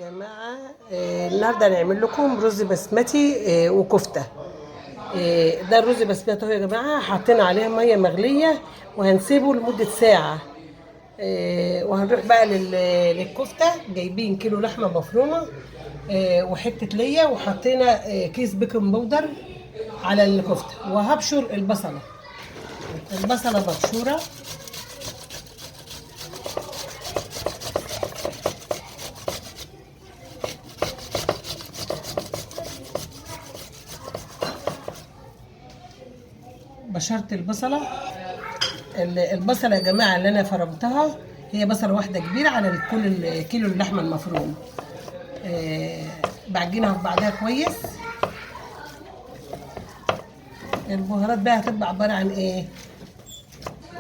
يا جماعة النهارده هنعمل لكم رز بسمتي وكفتة. ده الرز بسمتي اهو يا جماعة، حاطين عليه مية مغلية وهنسيبه لمدة ساعة. وهنروح بقى للكفتة. جايبين كيلو لحمة مفرومة وحتة ليا، وحطينا كيس بيكنج باودر على الكفتة. وهبشر البصلة مبشورة. بشرت البصلة البصلة يا جماعة اللي أنا فرمتها هي بصلة واحدة كبيرة على كل كيلو اللحمة المفرومة. بعجنها في بعضها كويس. البهارات بقى هتبقى عبارة عن إيه؟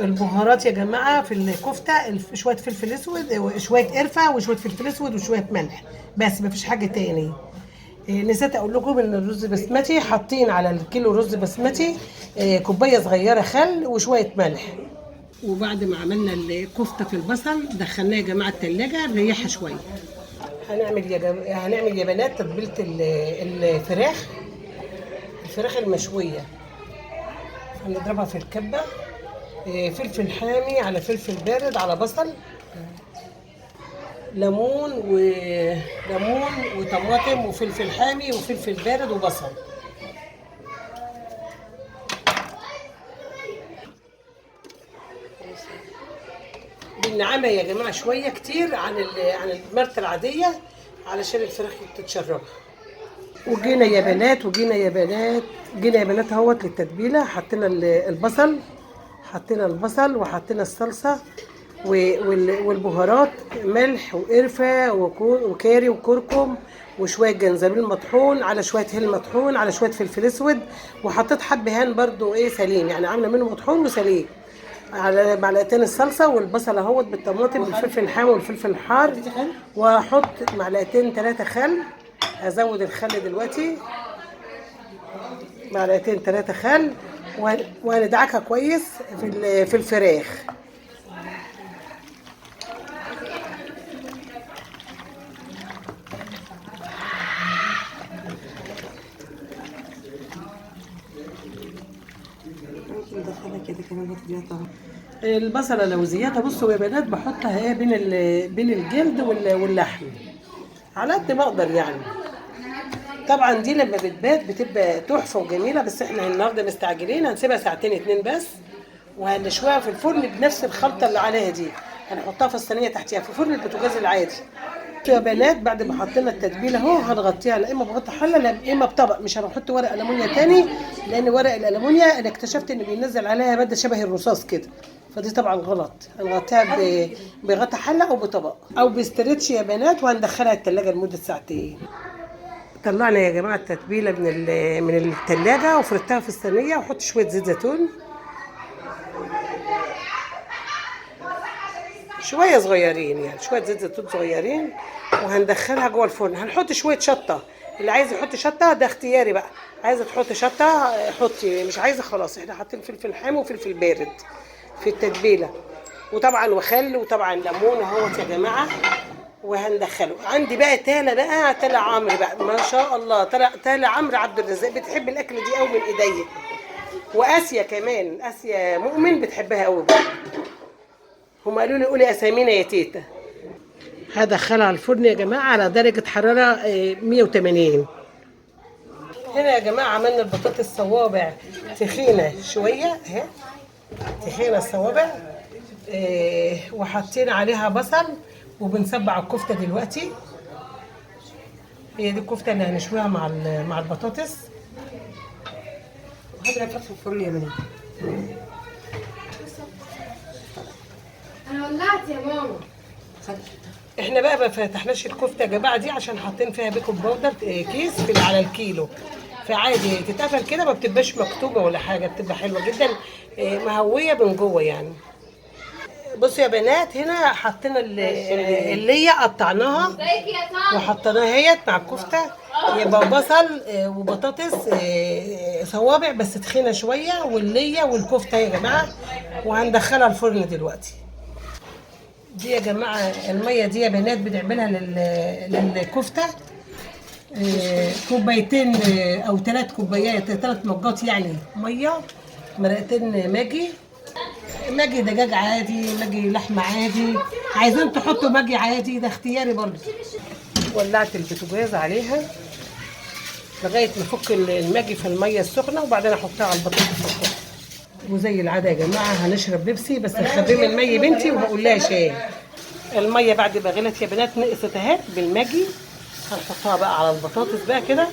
البهارات يا جماعة في الكفتة شوية فلفل أسود وشوية قرفة وشوية فلفل أسود وشوية ملح، بس مفيش حاجة تاني. نسيت اقول لكم ان الرز بسمتي حاطين على الكيلو رز بسمتي كوبايه صغيره خل وشويه ملح. وبعد ما عملنا الكفته في البصل دخلناها يا جماعه التلاجة نريحها شويه. هنعمل يا بنات تتبيله الفراخ المشويه. هنضربها في الكبه، فلفل حامي على فلفل بارد على بصل، ليمون وطماطم وفلفل حامي وفلفل بارد وبصل. بنعمها يا جماعه شويه كتير عن المرته العاديه علشان الفراخ تتشربها. وجينا يا بنات اهوت للتتبيله. حطينا البصل وحطينا الصلصه والبهارات، ملح وقرفه وكاري وكركم وشويه جنزبيل مطحون على شويه هيل مطحون على شويه فلفل اسود. وحطيت حبهان برضو سليم، يعني عامله منه مطحون وسليم، على معلقتين الصلصه والبصل اهوت بالطماطم والفلفل الحامي والفلفل الحار. واحط معلقتين 3 خل. هزود الخل دلوقتي، معلقتين 3 خل. وهندعكها كويس في الفراخ. ندخلها كده كمان فيها طعم. البصله لو زياده بصوا يا بنات بحطها بين الجلد واللحم على قد ما اقدر يعني. طبعا دي لما بتبات بتبقى تحفه وجميله، بس احنا النهارده مستعجلين هنسيبها ساعتين 2 بس، وهنشويها في الفرن بنفس الخلطه اللي عليها دي. هنحطها في الصينيه تحتيها في فرن البوتاجاز العادي. يا بنات بعد ما حطينا التتبيله اهو هنغطيها، لا اما بغطي حله لا اما بطبق. مش هنحط ورق الومنيا تاني، لان ورق الالومنيا انا اكتشفت ان بينزل عليها ماده شبه الرصاص كده، فدي طبعا غلط. هنغطيها بغطا حله او بطبق او بستريتش يا بنات، وهندخلها التلاجة لمده ساعتين. طلعنا يا جماعه التتبيله من التلاجة وفردتها في الصينيه، وحط شويه زيت زيتون شويه صغيرين، يعني شويه زيت زيتون صغيرين. وهندخلها جوه الفرن. هنحط شويه شطه، اللي عايز يحط شطه ده اختياري بقى. عايزه تحط شطه حطي، مش عايزه خلاص. احنا حاطين فلفل حامي وفلفل بارد في التتبيله، وطبعا وخل وطبعا ليمون اهوت يا جماعه. وهندخله. عندي بقى تاله عمرو بقى ما شاء الله، تاله عمرو عبد الرزاق بتحب الاكله دي قوي من ايديا. واسيا كمان، اسيا مؤمن بتحبها قوي بقى. هم قالوا لي قولي اسامينا يا تيتا. هدخلها الفرن يا جماعه على درجه حراره 180. هنا يا جماعه عملنا البطاطس الصوابع تخينه شويه اهي، تخينه الصوابع. وحاطين عليها بصل، وبنصبع الكفته دلوقتي. هي دي الكفته اللي هنشويها مع البطاطس. وهضرب فتح الفرن يا بنات. انا ولعت يا ماما. احنا بقى ما فتحناش الكفته يا جماعه دي عشان حاطين فيها بيكنج باودر كيس على الكيلو، فعادي تتقفل كده، ما بتبقاش مكتوبه ولا حاجه، بتبقى حلوه جدا مهويه من جوه يعني. بصوا يا بنات هنا حطينا اللي قطعناها وحطيناها اهيت مع الكفته. يبقى بصل وبطاطس صوابع بس تخينه شويه، والليه والكفته يا جماعه. وهندخلها الفرن دلوقتي. دي يا جماعه الميه دي يا بنات بنعملها للكفته. كوبايتين او 3 كوبايات 3 مجات يعني ميه، مرقتين ماجي دجاج عادي، ماجي لحمه عادي، عايزين تحطوا ماجي عادي ده اختياري برضه. ولعت البوتاجاز عليها لغايه ما افك الماجي في الميه السخنه، وبعدين احطها على البطاطس السخنه. وزي العاده يا جماعه هنشرب بيبسي، بس نخبيه من مي بنتي وهقول لها شاي. الميه بعد ما غلت يا بنات نقصت اهي بالماجي، هنحطها بقى على البطاطس بقى كده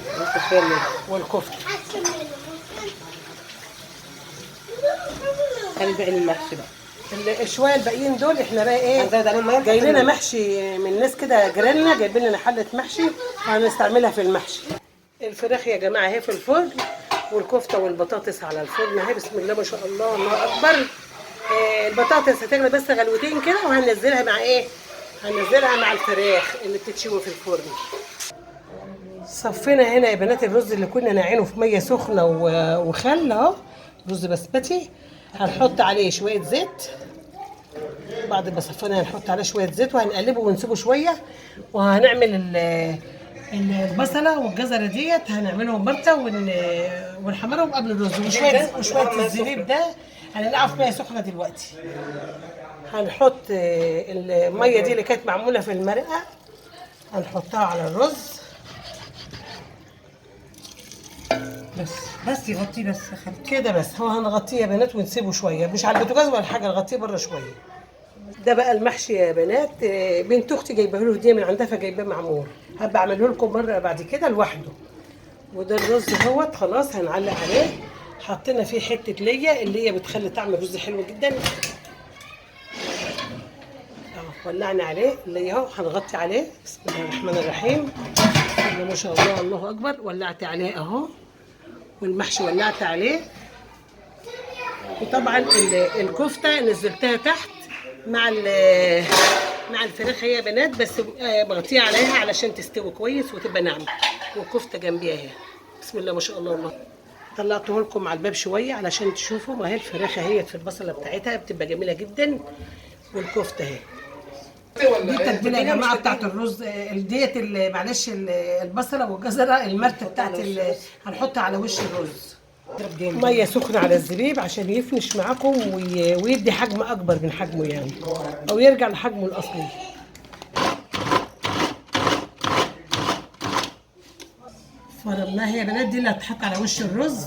والكفته. الباقي المحشي بقى الشويه الباقيين دول احنا بقى ايه هنزود عليهم ميه. جاي لنا محشي من ناس كده جيراننا جايبين لنا حله محشي وهنستعملها في المحشي. الفراخ يا جماعه اهي في الفرن، والكفته والبطاطس على الفرن اهي. بسم الله ما شاء الله، الله اكبر. البطاطس هتغلي بس غلوتين كده، وهننزلها مع ايه؟ هننزلها مع الفراخ اللي بتتشوي في الفرن. صفينا هنا يا بنات الرز اللي كنا ناعينه في ميه سخنه وخل اهو، رز بسمتي. هنحط عليه شويه زيت، بعد ما صفينا هنحط عليه شويه زيت وهنقلبه ونسيبه شويه. وهنعمل البصله والجزره ديت هنعملهم مرته ونحمرهم قبل الرز، وشويه الزبيب ده هننقعه في ميه سخنه دلوقتي. هنحط الميه دي اللي كانت معموله في المرقه هنحطها على الرز بس يغطيه بس كده بس. هو هنغطيه يا بنات ونسيبه شويه، مش على البوتاجاز ولا حاجه، نغطيه بره شويه. ده بقى المحشي يا بنات، بنت اختي جايبه له هديه من عندها فجايباه معمول، هبقى اعمله لكم مره بعد كده لوحده. وده الرز اهوت خلاص هنعلق عليه. حطينا فيه حته ليا اللي هي بتخلي طعم الرز حلو جدا اهو. ولعنا عليه اللي اهو، هنغطي عليه. بسم الله الرحمن الرحيم. بسم الله ما شاء الله، الله اكبر. ولعت عليه اهو، والمحشي ولعت عليه. وطبعا الكفته نزلتها تحت مع الفراخ هي يا بنات، بس بغطيها عليها علشان تستوي كويس وتبقى ناعمه. والكفته جنبيها اهي. بسم الله ما شاء الله. الله طلعته لكم على الباب شويه علشان تشوفوا. ما هي الفراخ اهي في البصله بتاعتها بتبقى جميله جدا، والكفته اهي. دي التتبيله يا جماعه بتاعت الرز ديت، معلش البصله والجزره المرته بتاعت هنحطها على وش الرز. ميه سخنه على الزبيب عشان يفنش معاكم ويدي حجم اكبر من حجمه يعني، او يرجع لحجمه الاصلي. فرمناها يا بنات، دي اللي هتحط على وش الرز.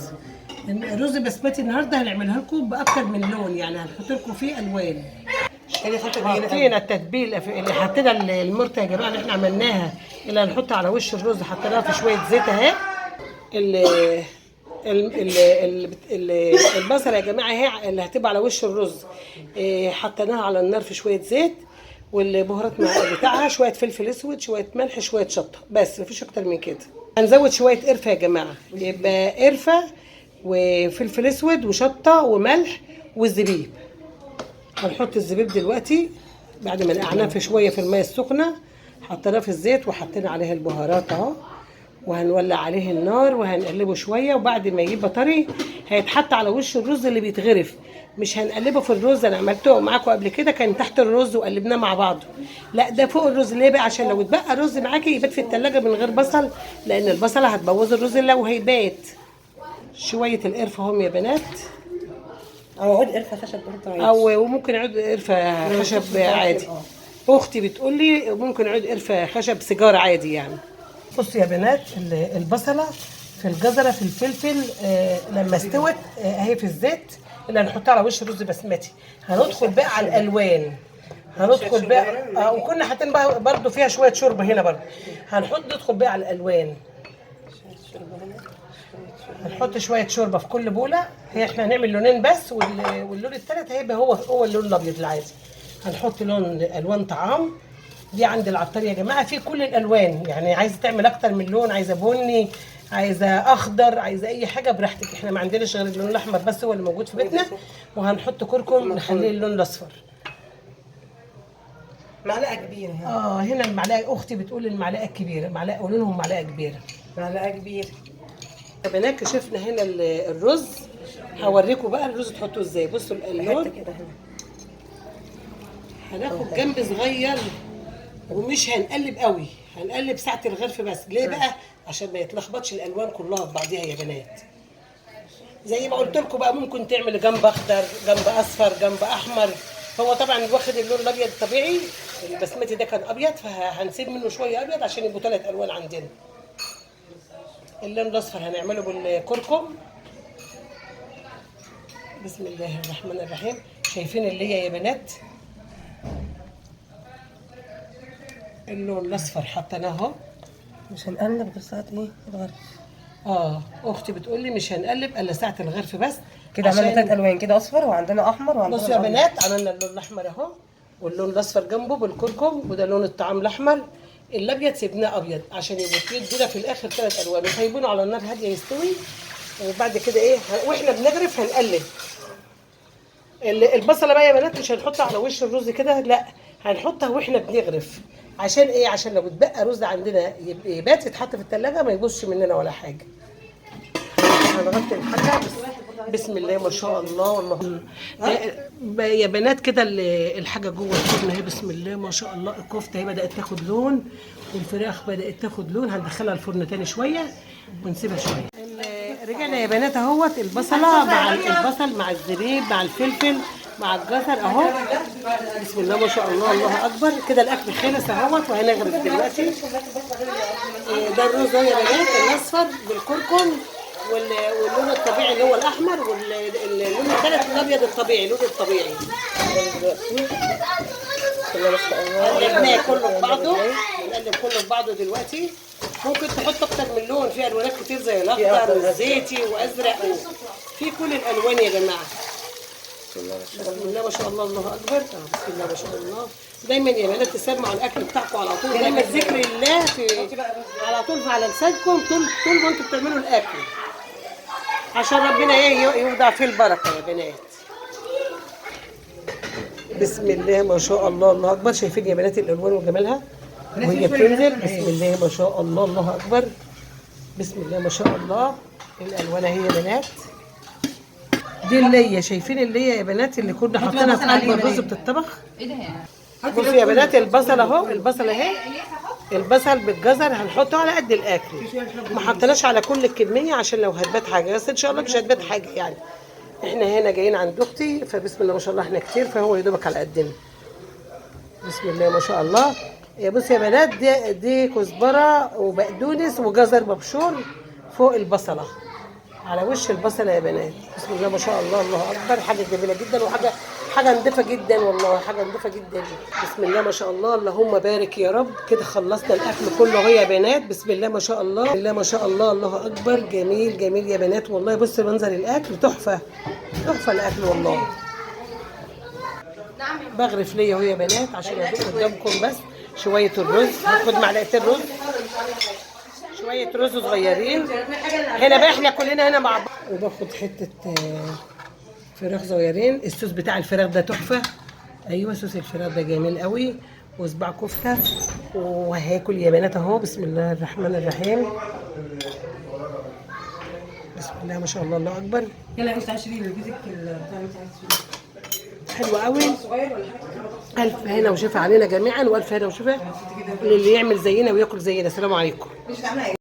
الرز بسمتي النهارده هنعملها لكم باكتر من لون، يعني هنحط لكم فيه الوان. حطينا التتبيله اللي حطينا المرته يا جماعه اللي احنا عملناها، اللي هنحطها على وش الرز حطيناها في شويه زيت اهي. البصله يا جماعه اهي اللي هتبقى على وش الرز حطيناها على النار في شويه زيت، والبهارات بتاعها شويه فلفل اسود، شويه ملح، شويه شطه، بس مفيش اكتر من كده. هنزود شويه قرفه يا جماعه، يبقى قرفه وفلفل اسود وشطه وملح والزبيب. هنحط الزبيب دلوقتي بعد ما نقعناه في شويه في الميه السخنه، حطيناه في الزيت وحطينا عليه البهارات اهو، وهنولع عليه النار وهنقلبه شويه. وبعد ما يبقى طري هيتحط على وش الرز اللي بيتغرف، مش هنقلبه في الرز. انا عملته معاكم قبل كده، كان تحت الرز وقلبناه مع بعضه. لا ده فوق الرز. ليه بقى؟ عشان لو اتبقى رز معاكي يبات في التلاجة من غير بصل، لان البصله هتبوظ الرز لو هيبات. شويه القرفه هم يا بنات، او عود قرفه خشب برضه، او ممكن عود قرفه خشب عادي. اختي بتقول لي ممكن عود قرفه خشب سيجاره عادي يعني. بصوا يا بنات، البصله في الجزره في الفلفل لما استوت اهي في الزيت اللي هنحطها على وش الرز بسمتي. هندخل بقى على الالوان، هندخل بقى وكنا حاطين بقى برده فيها شويه شوربه هنا برده. ندخل بقى على الالوان. هنحط شويه شوربه في كل بوله. هي احنا هنعمل لونين بس، واللون الثالث هيبقى هو اللون الابيض العادي. هنحط الوان طعام. دي عند العطار يا جماعه في كل الالوان، يعني عايزه تعمل اكتر من لون، عايزه بني، عايزه اخضر، عايزه اي حاجه براحتك. احنا ما عندناش غير اللون الاحمر بس هو اللي موجود في بيتنا. وهنحط كركم نخليه اللون الاصفر. معلقه كبيره هنا المعلقه. اختي بتقول المعلقه الكبيره، معلقه قولوا لهم معلقه كبيره. معلقه كبيره. طب هناك كشفنا هنا الرز، هوريكم بقى الرز تحطوه ازاي. بصوا اللون كده هنا هناخد جنب صغير ومش هنقلب قوي، هنقلب ساعة الغرف بس. ليه بقى؟ عشان ما يتلخبطش الالوان كلها في بعضيها يا بنات. زي ما قلت لكم بقى، ممكن تعمل جنب اخضر، جنب اصفر، جنب احمر. هو طبعا واخد اللون الابيض الطبيعي، البسمتي ده كان ابيض، فهنسيب منه شويه ابيض عشان يبقوا 3 الوان عندنا. اللون الاصفر هنعمله بالكركم. بسم الله الرحمن الرحيم. شايفين اللي هي يا بنات اللون الاصفر حطيناه اهو. مش هنقلب غير ساعة ايه الغرف. اختي بتقول لي مش هنقلب الا ساعه الغرف بس. كده عملنا عشان 3 الوان، كده اصفر وعندنا احمر وعندنا بصوا يا الأبيض. بنات، عملنا اللون الاحمر اهو، واللون الاصفر جنبه بالكركم، وده لون الطعام الاحمر. الابيض سيبناه ابيض عشان يبقى يدينا في الاخر 3 الوان، وسايبينه على النار هاديه يستوي. وبعد كده ايه، واحنا بنغرف هنقلب البصله بقى يا بنات. مش هنحطها على وش الرز كده، لا، هنحطها واحنا بنغرف. عشان ايه؟ عشان لو اتبقى رز عندنا يبات يتحط في الثلاجه ما يبصش مننا ولا حاجه. هنغطي الحاجه بسم الله ما شاء الله. والله يا بنات كده الحاجه جوه الفرن اهي. بسم الله ما شاء الله. الكفته اهي بدات تاخد لون، والفراخ بدات تاخد لون. هندخلها الفرن تاني شويه ونسيبها شويه. رجعنا يا بنات اهوت. البصله مع البصل مع الزبيب مع الفلفل مع الجزر اهو. بسم الله ما شاء الله، الله اكبر. كده الاكل خلص اهوت، وهنغرف دلوقتي. ده الرز يا بنات الاصفر بالكركم، واللون الطبيعي اللي هو الاحمر، واللون الثالث الابيض الطبيعي، اللون الطبيعي. قلبناه كله في بعضه، بنقلب كله في بعضه دلوقتي. ممكن تحط اكتر من لون، في الوانات كتير زي الاخضر والزيتي وازرق، في كل الالوان يا جماعه. بسم الله ما شاء الله، الله اكبر. بسم الله ما شاء الله. دايما يا بنات تسمعوا الاكل بتاعكم على طول، دايما ذكر الله على طول على لسانكم طول ما انتم بتعملوا الاكل، عشان ربنا يوضع فيه البركه يا بنات. بسم الله ما شاء الله، الله اكبر. شايفين يا بنات الالوان وجمالها وهي بتنزل؟ بسم الله ما شاء الله، الله اكبر. بسم الله ما شاء الله. الالوان اهي يا بنات. دي اللي هي، شايفين اللي هي يا بنات اللي كنا حاطينها في قلب الرز بتطبخ. بصوا يا بنات البصل اهو، البصل اهي، البصل بالجزر هنحطه على قد الاكل، ما حطيناش على كل الكميه عشان لو هتبات حاجه، بس ان شاء الله مش هتبات حاجه يعني. احنا هنا جايين عند اختي، فبسم الله ما شاء الله احنا كتير، فهو يدوبك على قدنا. بسم الله ما شاء الله. بصوا يا بنات، دي كزبره وبقدونس وجزر مبشور فوق البصله، على وش البصله يا بنات. بسم الله ما شاء الله، الله اكبر. حاجه جميله جدا، حاجه نضيفه جدا، والله حاجه نضيفه جدا. بسم الله ما شاء الله، اللهم بارك يا رب. كده خلصنا الاكل كله اهو يا بنات. بسم الله ما شاء الله، بسم الله ما شاء الله، الله اكبر. جميل جميل يا بنات والله. بص منظر الاكل تحفه، تحفه الاكل والله. بغرف ليا اهو يا بنات عشان ادوق قدامكم بس شويه الرز. هاخد معلقتين رز، شويه رز صغيرين. هنا بقى احنا كلنا هنا مع بعض. وباخد حته فراخ صغيرين. الصوص بتاع الفراخ ده تحفه. ايوه صوص الفراخ ده جميل قوي. وصباع كفته. وهاكل يا بنات اهو. بسم الله الرحمن الرحيم. بسم الله ما شاء الله، الله اكبر. يلا انت 20 جوزك بتاع حلو قوي. الف هنا وشفا علينا جميعا، والف هنا وشفا للي يعمل زينا وياكل زينا. السلام عليكم.